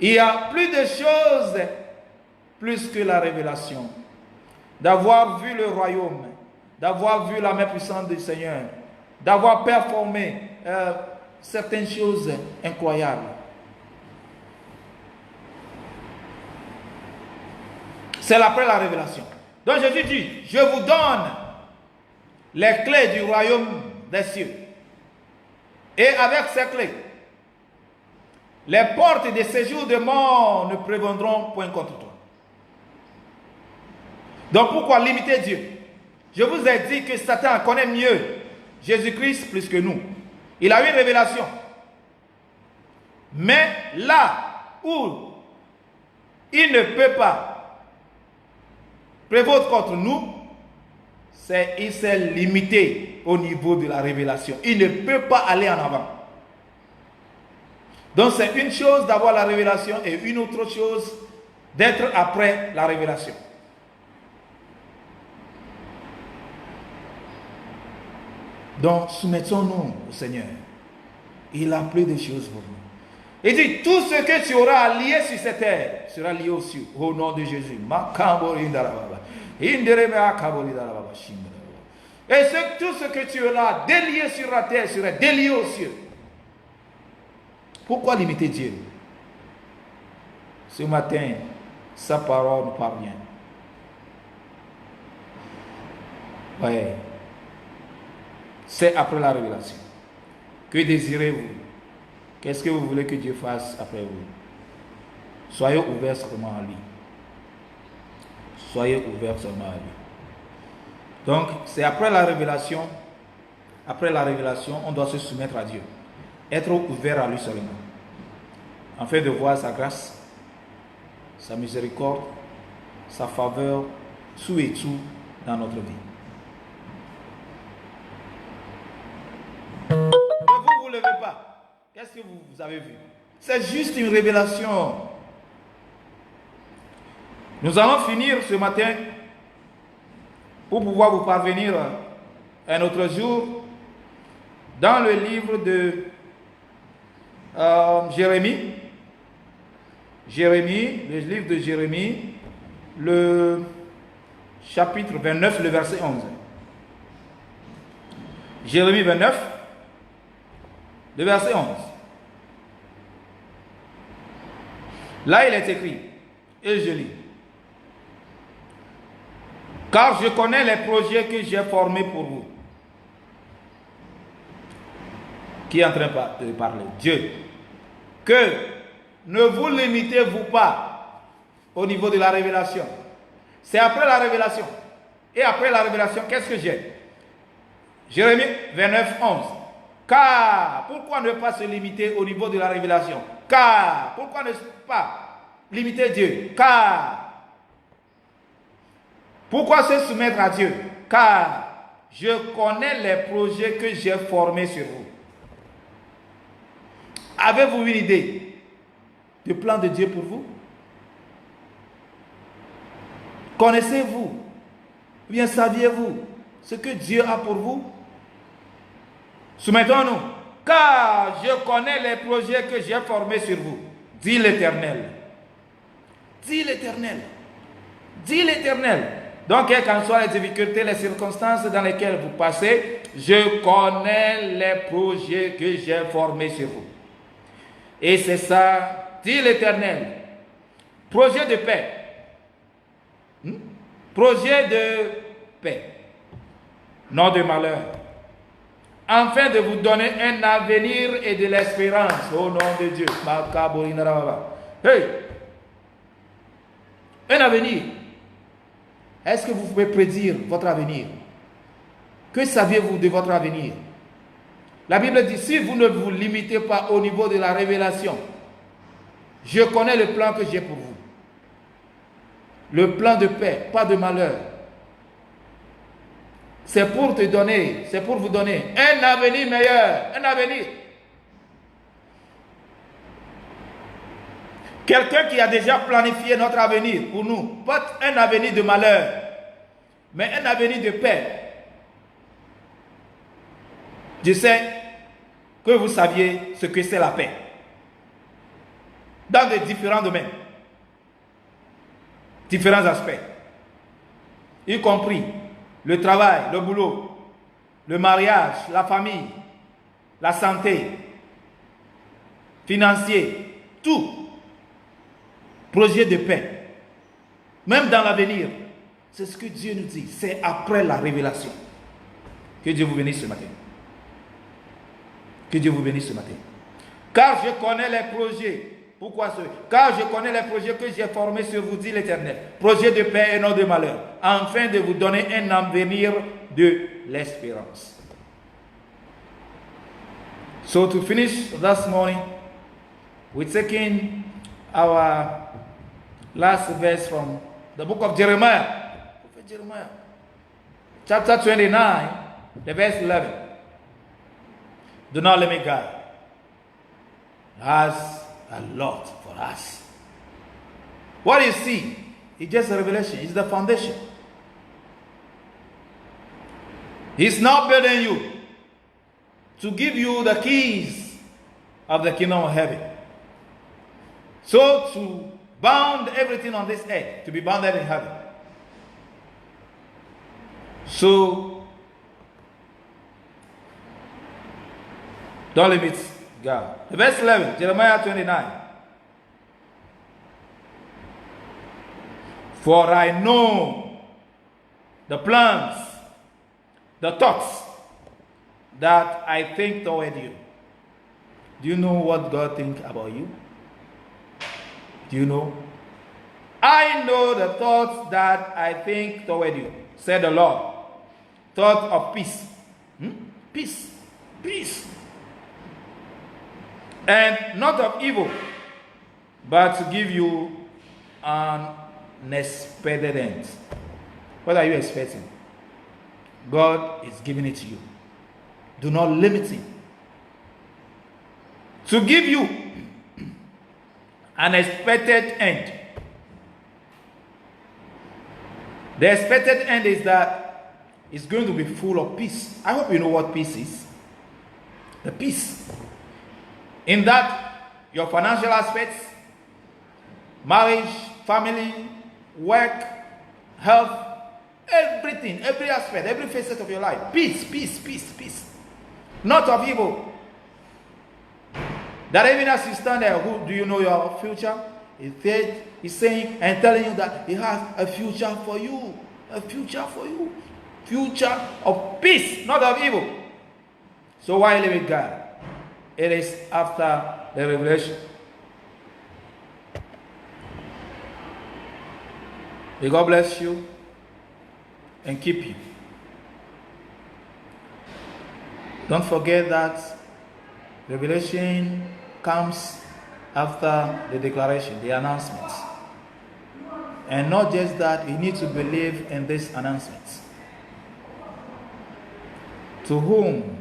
Il y a plus de choses plus que la révélation. D'avoir vu le royaume, d'avoir vu la main puissante du Seigneur, d'avoir performé certaines choses incroyables. C'est après la révélation. Donc Jésus dit, je vous donne les clés du royaume des cieux. Et avec ces clés, les portes de séjour de mort ne prévaudront point contre toi. Donc pourquoi limiter Dieu? Je vous ai dit que Satan connaît mieux Jésus-Christ plus que nous. Il a eu une révélation. Mais là où il ne peut pas prévôtre contre nous, il s'est limité au niveau de la révélation. Il ne peut pas aller en avant. Donc c'est une chose d'avoir la révélation et une autre chose d'être après la révélation. Donc soumettons-nous au Seigneur. Il a plus de choses pour nous. Il dit, tout ce que tu auras lié sur cette terre sera lié au ciel, au nom de Jésus. Et tout ce que tu auras délié sur la terre sera délié au ciel. Pourquoi limiter Dieu? Ce matin, sa parole ne parvient. Oui. C'est après la révélation. Que désirez-vous? Qu'est-ce que vous voulez que Dieu fasse après vous? Soyez ouverts seulement à lui. Soyez ouverts seulement à lui. Donc, c'est après la révélation. Après la révélation, on doit se soumettre à Dieu. Être ouvert à lui seulement. Afin de voir sa grâce, sa miséricorde, sa faveur, tout et tout dans notre vie. Ne vous levez pas. Qu'est-ce que vous avez vu? C'est juste une révélation. Nous allons finir ce matin pour pouvoir vous parvenir un autre jour dans le livre de Jérémie. Le livre de Jérémie, le chapitre 29, le verset 11. Jérémie 29, le verset 11. Là, il est écrit, et je lis. Car je connais les projets que j'ai formés pour vous. Qui est en train de parler? Dieu. Que ne vous limitez-vous pas au niveau de la révélation. C'est après la révélation. Et après la révélation, qu'est-ce que j'ai? Jérémie 29, 11. Car, pourquoi ne pas se limiter au niveau de la révélation? Car, pourquoi ne pas limiter Dieu? Car, pourquoi se soumettre à Dieu? Car je connais les projets que j'ai formés sur vous. Avez-vous une idée du plan de Dieu pour vous? Connaissez-vous? Bien saviez-vous ce que Dieu a pour vous? Soumettons-nous. Car je connais les projets que j'ai formés sur vous, dit l'Éternel. Dit l'Éternel. Dit l'Éternel. Donc, quelles qu'en soient les difficultés, les circonstances dans lesquelles vous passez, je connais les projets que j'ai formés sur vous. Et c'est ça, dit l'Éternel. Projet de paix. Projet de paix. Non de malheur. Afin de vous donner un avenir et de l'espérance au nom de Dieu. Hey! Un avenir. Est-ce que vous pouvez prédire votre avenir? Que saviez-vous de votre avenir? La Bible dit, si vous ne vous limitez pas au niveau de la révélation, je connais le plan que j'ai pour vous. Le plan de paix, pas de malheur. C'est pour te donner, c'est pour vous donner un avenir meilleur, un avenir. Quelqu'un qui a déjà planifié notre avenir pour nous, pas un avenir de malheur, mais un avenir de paix. Je sais que vous saviez ce que c'est la paix. Dans de différents domaines, différents aspects, y compris le travail, le boulot, le mariage, la famille, la santé, financier, tout. Projet de paix. Même dans l'avenir. C'est ce que Dieu nous dit. C'est après la révélation. Que Dieu vous bénisse ce matin. Que Dieu vous bénisse ce matin. Car je connais les projets. Pourquoi ce? Car je connais les projets que j'ai formés sur vous, dit l'Éternel. Projets de paix et non de malheur. Afin de vous donner un avenir de l'espérance. So to finish this morning, we're taking our last verse from the book of Jeremiah. Jeremiah, chapter 29, the verse 11. Do not limit God. Has a lot for us. What you see is just a revelation. It's the foundation. He's not building you to give you the keys of the kingdom of heaven. So to bound everything on this earth, to be bounded in heaven. So don't limit God. The verse 11, Jeremiah 29. For I know the plans, the thoughts that I think toward you. Do you know what God thinks about you? Do you know? I know the thoughts that I think toward you, said the Lord. Thought of peace. Peace. Peace. And not of evil, but to give you an unexpected end. What are you expecting? God is giving it to you. Do not limit Him. To give you an expected end. The expected end is that it's going to be full of peace. I hope you know what peace is. The peace. In that, your financial aspects, marriage, family, work, health, everything, every aspect, every facet of your life. Peace, peace, peace, peace. Not of evil. That even as you stand there, who do you know your future? He's saying and telling you that He has a future for you. A future for you. Future of peace, not of evil. So why live with God? It is after the revelation. May God bless you and keep you. Don't forget that revelation comes after the declaration, the announcement. And not just that, you need to believe in this announcement. To whom?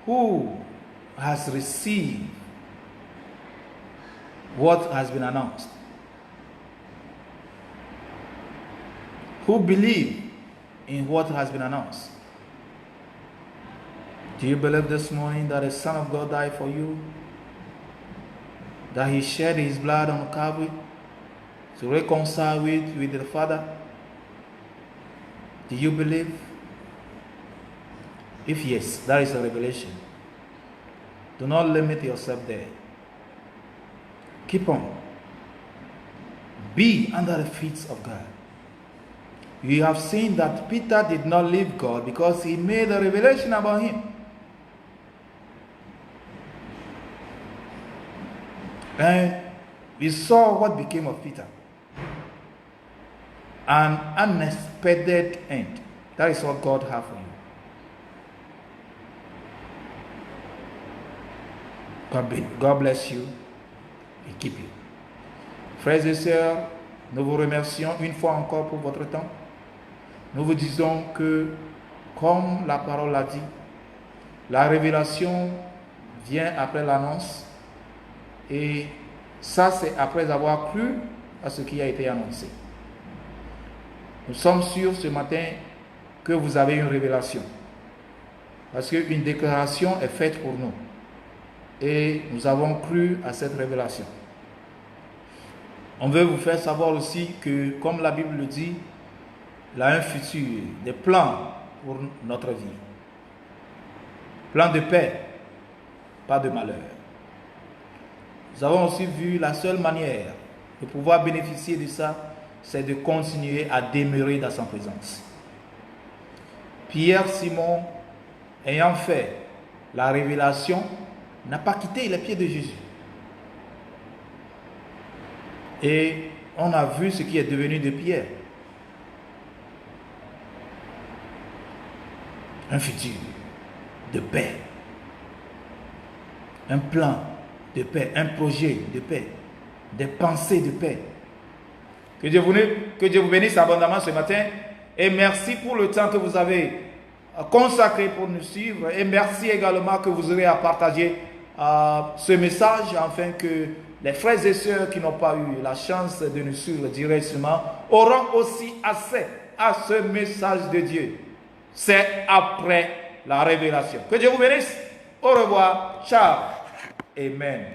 Who has received what has been announced? Who believe in what has been announced? Do you believe this morning that the Son of God died for you? That He shed His blood on Calvary to reconcile with the Father? Do you believe? If yes, that is a revelation. Do not limit yourself there. Keep on. Be under the feet of God. You have seen that Peter did not leave God because he made a revelation about Him. And we saw what became of Peter. An unexpected end. That is what God has for you. God bless you et keep you. Frères et sœurs, nous vous remercions une fois encore pour votre temps. Nous vous disons que, comme la parole l'a dit, la révélation vient après l'annonce. Et ça, c'est après avoir cru à ce qui a été annoncé. Nous sommes sûrs ce matin que vous avez une révélation. Parce qu'une déclaration est faite pour nous. Et nous avons cru à cette révélation. On veut vous faire savoir aussi que, comme la Bible le dit, il a un futur, des plans pour notre vie. Plan de paix, pas de malheur. Nous avons aussi vu la seule manière de pouvoir bénéficier de ça, c'est de continuer à demeurer dans sa présence. Pierre Simon, ayant fait la révélation, n'a pas quitté les pieds de Jésus. Et on a vu ce qui est devenu de Pierre. Un futur de paix, un plan de paix, un projet de paix, des pensées de paix. Que Dieu vous bénisse abondamment ce matin et merci pour le temps que vous avez consacré pour nous suivre et merci également que vous aurez à partager ce message afin que les frères et sœurs qui n'ont pas eu la chance de nous suivre directement auront aussi accès à ce message de Dieu. C'est après la révélation. Que Dieu vous bénisse. Au revoir. Ciao. Amen.